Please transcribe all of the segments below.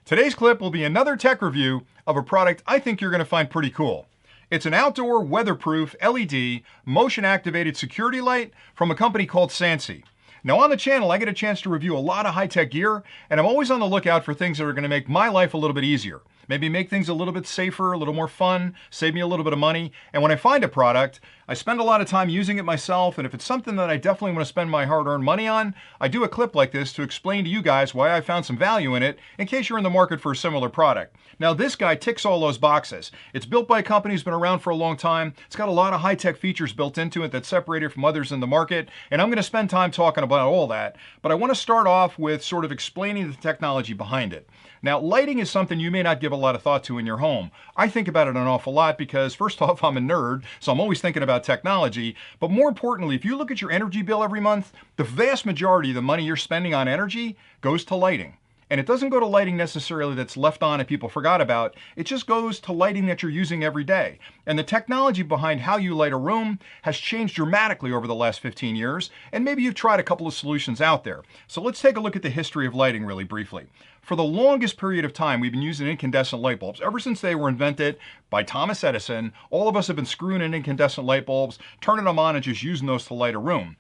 Today's clip will be another tech review of a product I think you're going to find pretty cool. It's an outdoor weatherproof LED motion activated security light from a company called Sansi. Now on the channel I get a chance to review a lot of high-tech gear, and I'm always on the lookout for things that are going to make my life a little bit easier. Maybe make things a little bit safer, a little more fun, save me a little bit of money. And when I find a product, I spend a lot of time using it myself, and if it's something that I definitely want to spend my hard-earned money on, I do a clip like this to explain to you guys why I found some value in it, in case you're in the market for a similar product. Now this guy ticks all those boxes. It's built by a company who's been around for a long time. It's got a lot of high-tech features built into it that separate it from others in the market, and I'm going to spend time talking about all that. But I want to start off with sort of explaining the technology behind it. Now, lighting is something you may not give a lot of thought to in your home. I think about it an awful lot because, first off, I'm a nerd, so I'm always thinking about technology. But more importantly, if you look at your energy bill every month, the vast majority of the money you're spending on energy goes to lighting. And it doesn't go to lighting necessarily that's left on and people forgot about. It just goes to lighting that you're using every day. And the technology behind how you light a room has changed dramatically over the last 15 years. And maybe you've tried a couple of solutions out there. So let's take a look at the history of lighting really briefly. For the longest period of time, we've been using incandescent light bulbs. Ever since they were invented by Thomas Edison, all of us have been screwing in incandescent light bulbs, turning them on and just using those to light a room.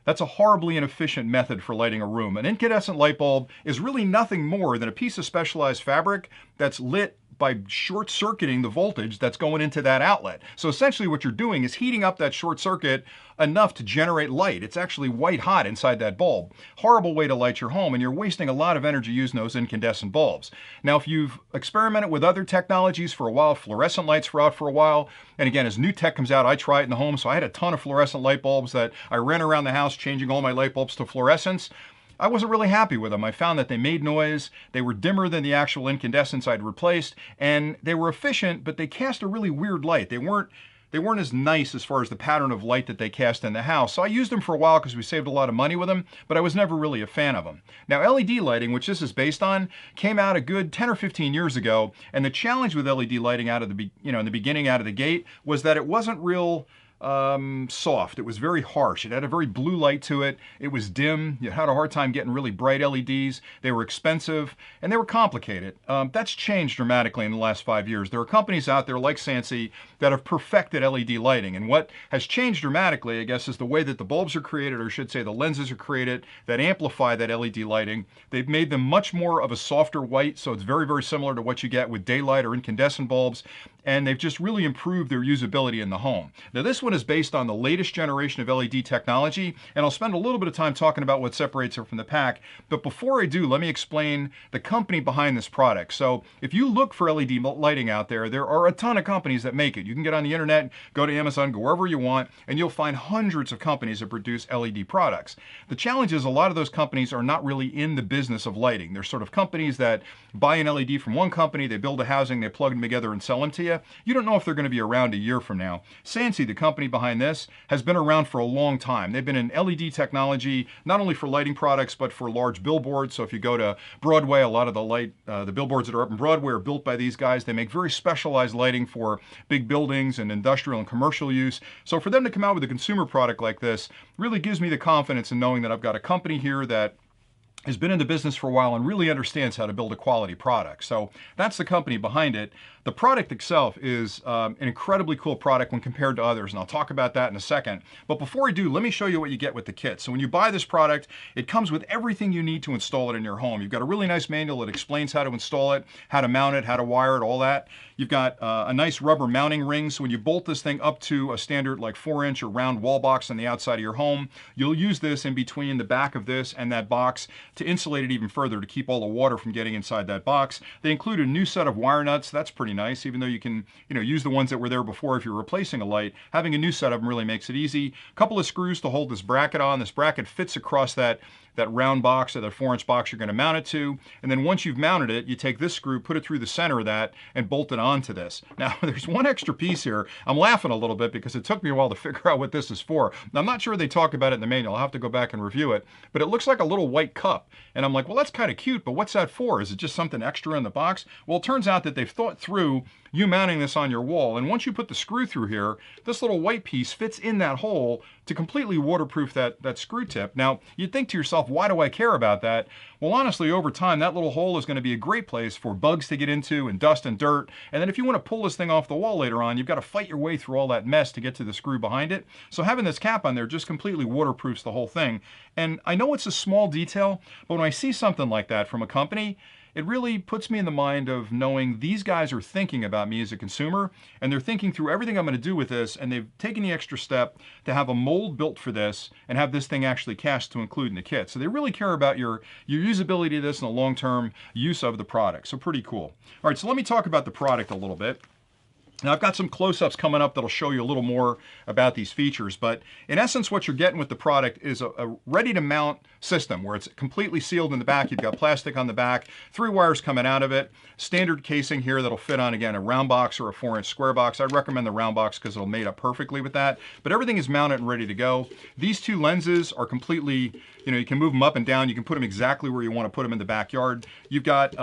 That's a horribly inefficient method for lighting a room. An incandescent light bulb is really nothing more than a piece of specialized fabric that's lit by short-circuiting the voltage that's going into that outlet. So essentially what you're doing is heating up that short circuit enough to generate light. It's actually white hot inside that bulb. Horrible way to light your home, and you're wasting a lot of energy using those incandescent bulbs. Now, if you've experimented with other technologies for a while, fluorescent lights were out for a while, and again, as new tech comes out, I try it in the home, so I had a ton of fluorescent light bulbs that I ran around the house changing all my light bulbs to fluorescents. I wasn't really happy with them. I found that they made noise, they were dimmer than the actual incandescents I'd replaced, and they were efficient, but they cast a really weird light. They weren't as nice as far as the pattern of light that they cast in the house. So I used them for a while because we saved a lot of money with them, but I was never really a fan of them. Now LED lighting, which this is based on, came out a good 10 or 15 years ago, and the challenge with LED lighting out of the in the beginning out of the gate was that it wasn't real soft. It was very harsh. It had a very blue light to it. It was dim. You had a hard time getting really bright LEDs. They were expensive and they were complicated. That's changed dramatically in the last 5 years. There are companies out there like Sansi that have perfected LED lighting, and what has changed dramatically, I guess, is the way that the bulbs are created, or I should say the lenses are created that amplify that LED lighting. They've made them much more of a softer white, so it's very, very similar to what you get with daylight or incandescent bulbs, and they've just really improved their usability in the home. Now this one is based on the latest generation of LED technology, and I'll spend a little bit of time talking about what separates it from the pack. But before I do, let me explain the company behind this product. So if you look for LED lighting out there, there are a ton of companies that make it. You can get on the internet, go to Amazon, go wherever you want, and you'll find hundreds of companies that produce LED products. The challenge is a lot of those companies are not really in the business of lighting. They're sort of companies that buy an LED from one company, they build a housing, they plug them together and sell them to you. You don't know if they're going to be around a year from now. Sansi, the company behind this, has been around for a long time. They've been in LED technology, not only for lighting products, but for large billboards. So if you go to Broadway, a lot of the billboards that are up in Broadway are built by these guys. They make very specialized lighting for big buildings and industrial and commercial use. So for them to come out with a consumer product like this really gives me the confidence in knowing that I've got a company here that has been in the business for a while and really understands how to build a quality product. So that's the company behind it. The product itself is an incredibly cool product when compared to others, and I'll talk about that in a second. But before I do, let me show you what you get with the kit. So when you buy this product, it comes with everything you need to install it in your home. You've got a really nice manual that explains how to install it, how to mount it, how to wire it, all that. You've got a nice rubber mounting ring, so when you bolt this thing up to a standard like 4-inch or round wall box on the outside of your home, you'll use this in between the back of this and that box to insulate it even further to keep all the water from getting inside that box. They include a new set of wire nuts. That's pretty nice, even though you can use the ones that were there before if you're replacing a light. Having a new set of them really makes it easy. A couple of screws to hold this bracket on. This bracket fits across that round box or that 4-inch box you're going to mount it to, and then once you've mounted it, you take this screw, put it through the center of that, and bolt it onto this. Now there's one extra piece here. I'm laughing a little bit because it took me a while to figure out what this is for. Now, I'm not sure they talk about it in the manual. I'll have to go back and review it, but it looks like a little white cup, and I'm like, well, that's kind of cute, but what's that for? Is it just something extra in the box? Well, it turns out that they've thought through you mounting this on your wall, and once you put the screw through here, this little white piece fits in that hole to completely waterproof that screw tip. Now, you'd think to yourself, why do I care about that? Well, honestly, over time, that little hole is going to be a great place for bugs to get into and dust and dirt. And then if you want to pull this thing off the wall later on, you've got to fight your way through all that mess to get to the screw behind it. So having this cap on there just completely waterproofs the whole thing. And I know it's a small detail, but when I see something like that from a company, it really puts me in the mind of knowing these guys are thinking about me as a consumer, and they're thinking through everything I'm going to do with this, and they've taken the extra step to have a mold built for this and have this thing actually cast to include in the kit. So they really care about your usability of this and the long-term use of the product. So pretty cool. All right, so let me talk about the product a little bit. Now, I've got some close-ups coming up that'll show you a little more about these features, but in essence, what you're getting with the product is a ready-to-mount system where it's completely sealed in the back. You've got plastic on the back, 3 wires coming out of it, standard casing here that'll fit on, again, a round box or a 4-inch square box. I'd recommend the round box because it'll mate up perfectly with that, but everything is mounted and ready to go. These 2 lenses are completely, you can move them up and down. You can put them exactly where you want to put them in the backyard. You've got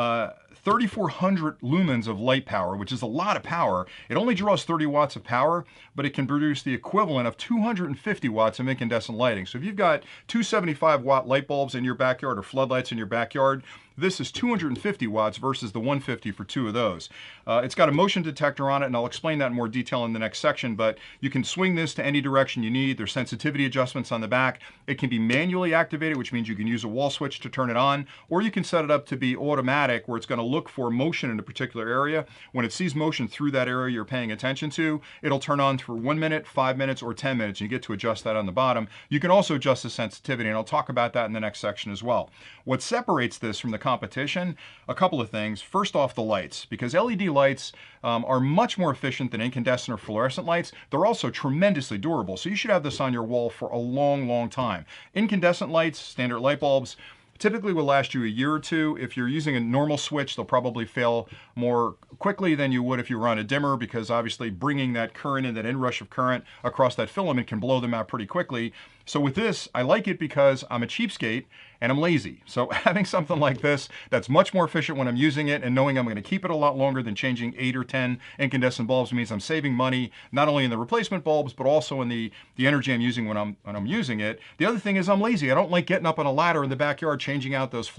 3,400 lumens of light power, which is a lot of power. It only draws 30 watts of power, but it can produce the equivalent of 250 watts of incandescent lighting. So if you've got 275 watt light bulbs in your backyard or floodlights in your backyard, this is 250 watts versus the 150 for 2 of those. It's got a motion detector on it, and I'll explain that in more detail in the next section, but you can swing this to any direction you need. There's sensitivity adjustments on the back. It can be manually activated, which means you can use a wall switch to turn it on, or you can set it up to be automatic, where it's going to look for motion in a particular area. When it sees motion through that area you're paying attention to, it'll turn on for 1 minute, 5 minutes, or 10 minutes. You get to adjust that on the bottom. You can also adjust the sensitivity, and I'll talk about that in the next section as well. What separates this from the competition, a couple of things. First off, the lights, because LED lights are much more efficient than incandescent or fluorescent lights. They're also tremendously durable, so you should have this on your wall for a long, long time. Incandescent lights, standard light bulbs, typically will last you a year or 2. If you're using a normal switch, they'll probably fail more quickly than you would if you were on a dimmer, because obviously bringing that current in, that inrush of current across that filament can blow them out pretty quickly. So with this, I like it because I'm a cheapskate and I'm lazy. So having something like this that's much more efficient when I'm using it, and knowing I'm going to keep it a lot longer than changing 8 or 10 incandescent bulbs, means I'm saving money, not only in the replacement bulbs, but also in the energy I'm using when I'm using it. The other thing is I'm lazy. I don't like getting up on a ladder in the backyard changing out those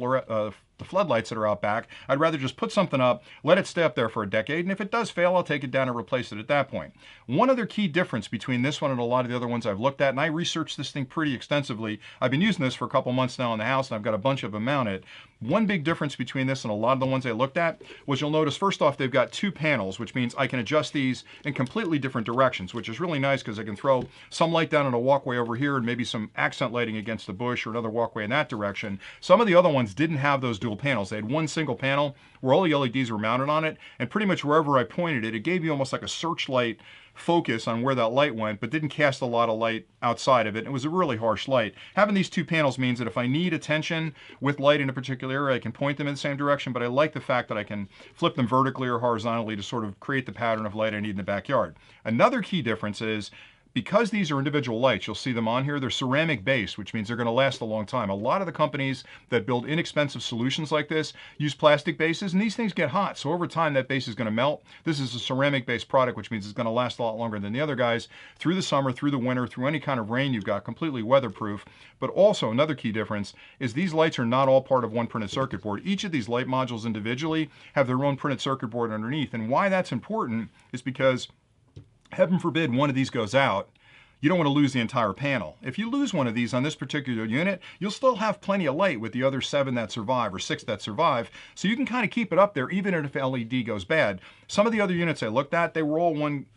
the floodlights that are out back. I'd rather just put something up, let it stay up there for a decade, and if it does fail, I'll take it down and replace it at that point. One other key difference between this one and a lot of the other ones I've looked at, and I researched this thing pretty extensively. I've been using this for a couple months now in the house, and I've got a bunch of them mounted. One big difference between this and a lot of the ones I looked at was, you'll notice first off, they've got 2 panels, which means I can adjust these in completely different directions, which is really nice because I can throw some light down on a walkway over here and maybe some accent lighting against the bush or another walkway in that direction. Some of the other ones didn't have those dual panels. They had one single panel where all the LEDs were mounted on it, and pretty much wherever I pointed it, it gave you almost like a searchlight focus on where that light went, but didn't cast a lot of light outside of it. It was a really harsh light. Having these 2 panels means that if I need attention with light in a particular area, I can point them in the same direction, but I like the fact that I can flip them vertically or horizontally to sort of create the pattern of light I need in the backyard. Another key difference is, because these are individual lights, you'll see them on here, they're ceramic based, which means they're going to last a long time. A lot of the companies that build inexpensive solutions like this use plastic bases, and these things get hot, so over time that base is going to melt. This is a ceramic based product, which means it's going to last a lot longer than the other guys through the summer, through the winter, through any kind of rain you've got, completely weatherproof. But also another key difference is these lights are not all part of one printed circuit board. Each of these light modules individually have their own printed circuit board underneath, and why that's important is because, heaven forbid, one of these goes out, you don't want to lose the entire panel. If you lose one of these on this particular unit, you'll still have plenty of light with the other 7 that survive or 6 that survive, so you can kind of keep it up there even if LED goes bad. Some of the other units I looked at, they were all one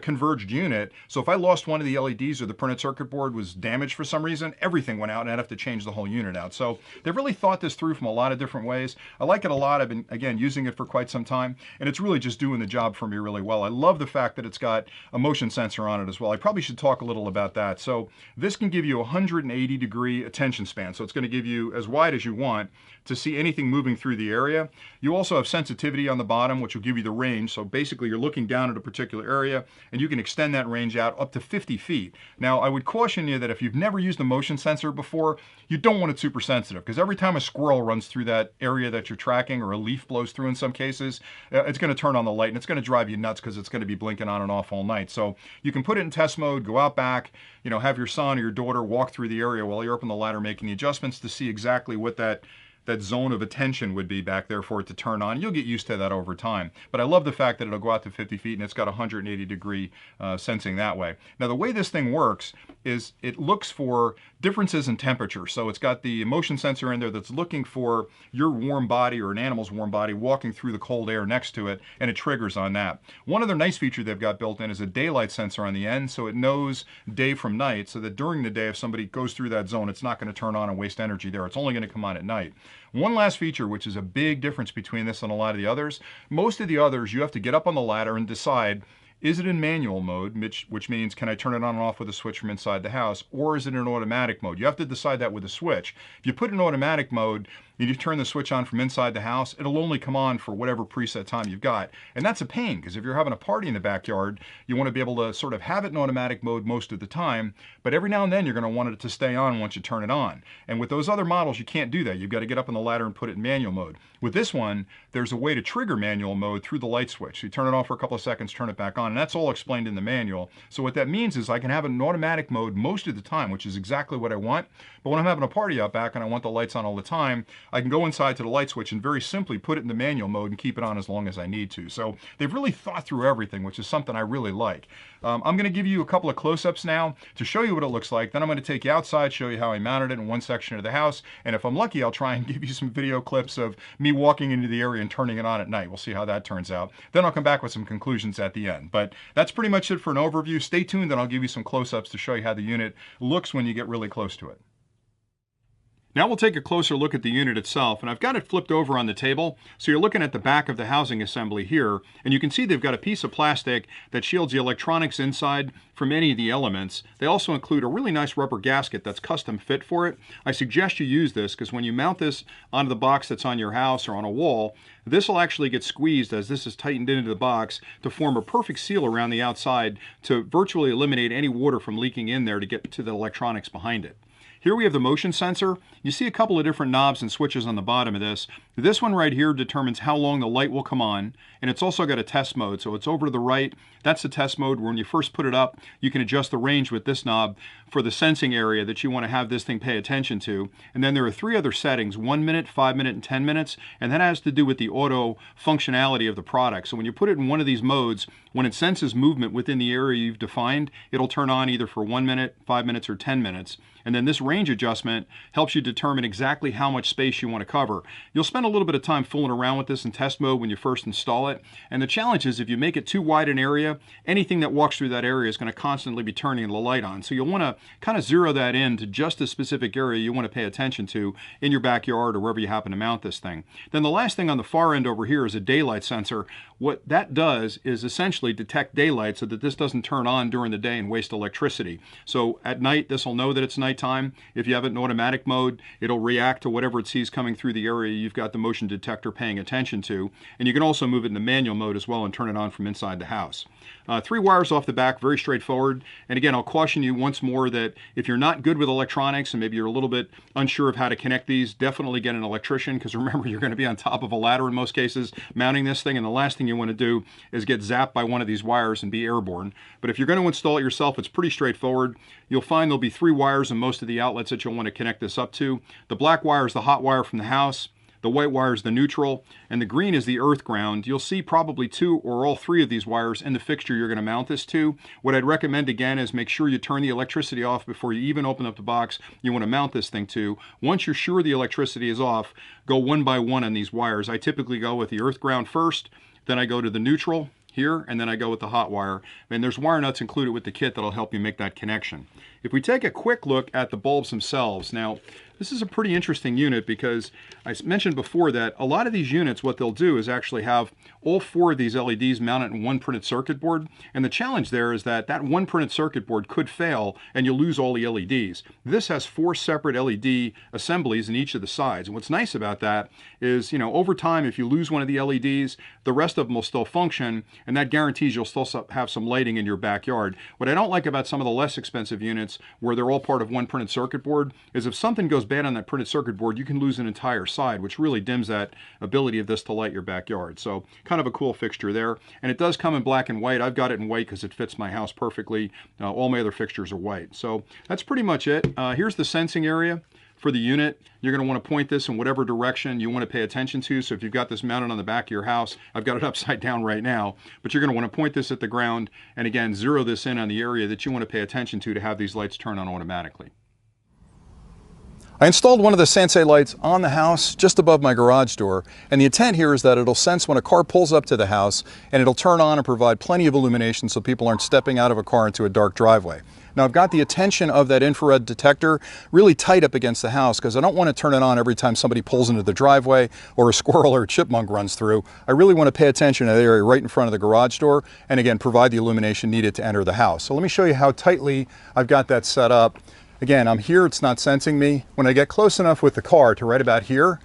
converged unit, so if I lost one of the LEDs or the printed circuit board was damaged for some reason, everything went out and I'd have to change the whole unit out. So they've really thought this through from a lot of different ways. I like it a lot. I've been, again, using it for quite some time, and it's really just doing the job for me really well. I love the fact that it's got a motion sensor on it as well. I probably should talk a little about that. So this can give you a 180-degree attention span, so it's going to give you as wide as you want to see anything moving through the area. You also have sensitivity on the bottom, which will give you the range. So basically you're looking down at a particular area, and you can extend that range out up to 50 feet. Now, I would caution you that if you've never used a motion sensor before, you don't want it super sensitive, because every time a squirrel runs through that area that you're tracking, or a leaf blows through in some cases, it's going to turn on the light, and it's going to drive you nuts because it's going to be blinking on and off all night. So you can put it in test mode, go out back, have your son or your daughter walk through the area while you're up on the ladder making the adjustments to see exactly what that zone of attention would be back there for it to turn on. You'll get used to that over time. But I love the fact that it'll go out to 50 feet and it's got 180 degree sensing that way. Now, the way this thing works is it looks for differences in temperature. So it's got the motion sensor in there that's looking for your warm body or an animal's warm body walking through the cold air next to it, and it triggers on that. One other nice feature they've got built in is a daylight sensor on the end, so it knows day from night, so that during the day, if somebody goes through that zone, it's not going to turn on and waste energy there. It's only going to come on at night. One last feature, which is a big difference between this and a lot of the others, most of the others, you have to get up on the ladder and decide, is it in manual mode, which means can I turn it on and off with a switch from inside the house, or is it in automatic mode? You have to decide that with a switch. If you put it in automatic mode, and you turn the switch on from inside the house, it'll only come on for whatever preset time you've got. And that's a pain, because if you're having a party in the backyard, you want to be able to sort of have it in automatic mode most of the time, but every now and then you're going to want it to stay on once you turn it on. And with those other models, you can't do that. You've got to get up on the ladder and put it in manual mode. With this one, there's a way to trigger manual mode through the light switch. You turn it off for a couple of seconds, turn it back on, and that's all explained in the manual. So what that means is I can have it in automatic mode most of the time, which is exactly what I want. But when I'm having a party out back and I want the lights on all the time, I can go inside to the light switch and very simply put it in the manual mode and keep it on as long as I need to. So they've really thought through everything, which is something I really like. I'm going to give you a couple of close-ups now to show you what it looks like. Then I'm going to take you outside, show you how I mounted it in one section of the house. And if I'm lucky, I'll try and give you some video clips of me walking into the area and turning it on at night. We'll see how that turns out. Then I'll come back with some conclusions at the end. But that's pretty much it for an overview. Stay tuned and I'll give you some close-ups to show you how the unit looks when you get really close to it. Now we'll take a closer look at the unit itself, and I've got it flipped over on the table, so you're looking at the back of the housing assembly here, and you can see they've got a piece of plastic that shields the electronics inside from any of the elements. They also include a really nice rubber gasket that's custom fit for it. I suggest you use this because when you mount this onto the box that's on your house or on a wall, this will actually get squeezed as this is tightened into the box to form a perfect seal around the outside to virtually eliminate any water from leaking in there to get to the electronics behind it. Here we have the motion sensor. You see a couple of different knobs and switches on the bottom of this. This one right here determines how long the light will come on, and it's also got a test mode, so it's over to the right. That's the test mode. When you first put it up, you can adjust the range with this knob for the sensing area that you want to have this thing pay attention to. And then there are 3 other settings, 1 minute, 5 minute, and 10 minutes, and that has to do with the auto functionality of the product. So when you put it in one of these modes, when it senses movement within the area you've defined, it'll turn on either for 1 minute, 5 minutes, or 10 minutes. And then this range adjustment helps you determine exactly how much space you want to cover. You'll spend a little bit of time fooling around with this in test mode when you first install it. And the challenge is if you make it too wide an area, anything that walks through that area is going to constantly be turning the light on. So you'll want to kind of zero that in to just a specific area you want to pay attention to in your backyard or wherever you happen to mount this thing. Then the last thing on the far end over here is a daylight sensor. What that does is essentially detect daylight so that this doesn't turn on during the day and waste electricity. So at night, this will know that it's nighttime. If you have it in automatic mode, it'll react to whatever it sees coming through the area you've got the motion detector paying attention to. And you can also move it into manual mode as well and turn it on from inside the house. 3 wires off the back, very straightforward. And again, I'll caution you once more that if you're not good with electronics and maybe you're a little bit unsure of how to connect these, definitely get an electrician, because remember, you're going to be on top of a ladder in most cases mounting this thing, and the last thing you want to do is get zapped by one of these wires and be airborne. But if you're going to install it yourself, it's pretty straightforward. You'll find there'll be 3 wires in most of the outlets that you'll want to connect this up to. The black wire is the hot wire from the house. The white wire is the neutral, and the green is the earth ground. You'll see probably 2 or all 3 of these wires in the fixture you're going to mount this to. What I'd recommend again is make sure you turn the electricity off before you even open up the box you want to mount this thing to. Once you're sure the electricity is off, go one by one on these wires. I typically go with the earth ground first, then I go to the neutral here, and then I go with the hot wire. And there's wire nuts included with the kit that'll help you make that connection. If we take a quick look at the bulbs themselves, now This is a pretty interesting unit because I mentioned before that a lot of these units, what they'll do is actually have all 4 of these LEDs mounted in one printed circuit board. And the challenge there is that that one printed circuit board could fail and you'll lose all the LEDs. This has 4 separate LED assemblies in each of the sides. And what's nice about that is, over time, if you lose one of the LEDs, the rest of them will still function, and that guarantees you'll still have some lighting in your backyard. What I don't like about some of the less expensive units where they're all part of one printed circuit board is if something goes bad on that printed circuit board, you can lose an entire side, which really dims that ability of this to light your backyard. So kind of a cool fixture there. And it does come in black and white. I've got it in white because it fits my house perfectly. All my other fixtures are white. So that's pretty much it. Here's the sensing area for the unit. You're going to want to point this in whatever direction you want to pay attention to. So if you've got this mounted on the back of your house, I've got it upside down right now, but you're going to want to point this at the ground and again, zero this in on the area that you want to pay attention to have these lights turn on automatically. I installed one of the Sensei lights on the house just above my garage door, and the intent here is that it'll sense when a car pulls up to the house and it'll turn on and provide plenty of illumination so people aren't stepping out of a car into a dark driveway. Now I've got the attention of that infrared detector really tight up against the house because I don't want to turn it on every time somebody pulls into the driveway or a squirrel or a chipmunk runs through. I really want to pay attention to the area right in front of the garage door and again provide the illumination needed to enter the house. So let me show you how tightly I've got that set up. Again, I'm here, it's not sensing me. When I get close enough with the car to right about here,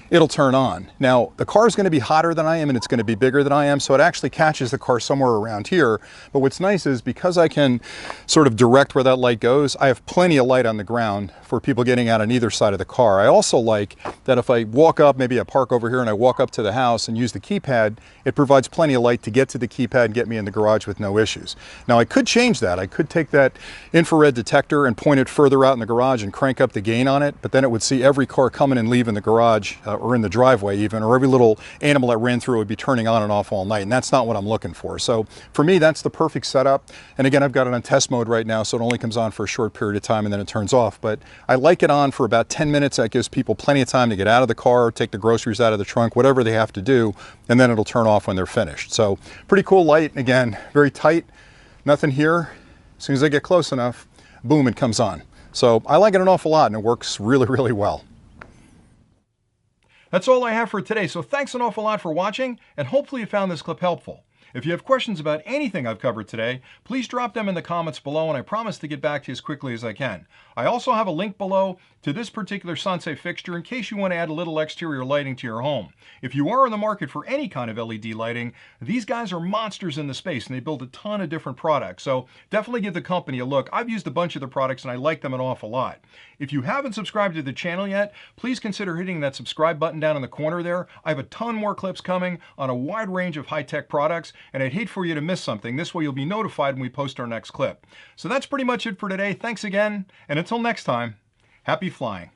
it'll turn on. Now, the car is going to be hotter than I am and it's going to be bigger than I am, so it actually catches the car somewhere around here. But what's nice is because I can sort of direct where that light goes, I have plenty of light on the ground for people getting out on either side of the car. I also like that if I walk up, maybe I park over here and I walk up to the house and use the keypad, it provides plenty of light to get to the keypad and get me in the garage with no issues. Now, I could change that. I could take that infrared detector and point it further out in the garage and crank up the gain on it, but then it would see every car coming and leaving the garage or in the driveway even, or every little animal that ran through would be turning on and off all night, and that's not what I'm looking for. So for me, that's the perfect setup. And again, I've got it on test mode right now, so it only comes on for a short period of time and then it turns off. But I like it on for about 10 minutes. That gives people plenty of time to get out of the car, take the groceries out of the trunk, whatever they have to do, and then it'll turn off when they're finished. So pretty cool light. Again, very tight, nothing here. As soon as I get close enough, boom, it comes on. So I like it an awful lot and it works really, really well. That's all I have for today, so thanks an awful lot for watching, and hopefully you found this clip helpful. If you have questions about anything I've covered today, please drop them in the comments below, and I promise to get back to you as quickly as I can. I also have a link below to this particular Sensei fixture in case you want to add a little exterior lighting to your home. If you are in the market for any kind of LED lighting, these guys are monsters in the space, and they build a ton of different products, so definitely give the company a look. I've used a bunch of the products, and I like them an awful lot. If you haven't subscribed to the channel yet, please consider hitting that subscribe button down in the corner there. I have a ton more clips coming on a wide range of high-tech products, and I'd hate for you to miss something. This way you'll be notified when we post our next clip. So that's pretty much it for today. Thanks again, and until next time, happy flying.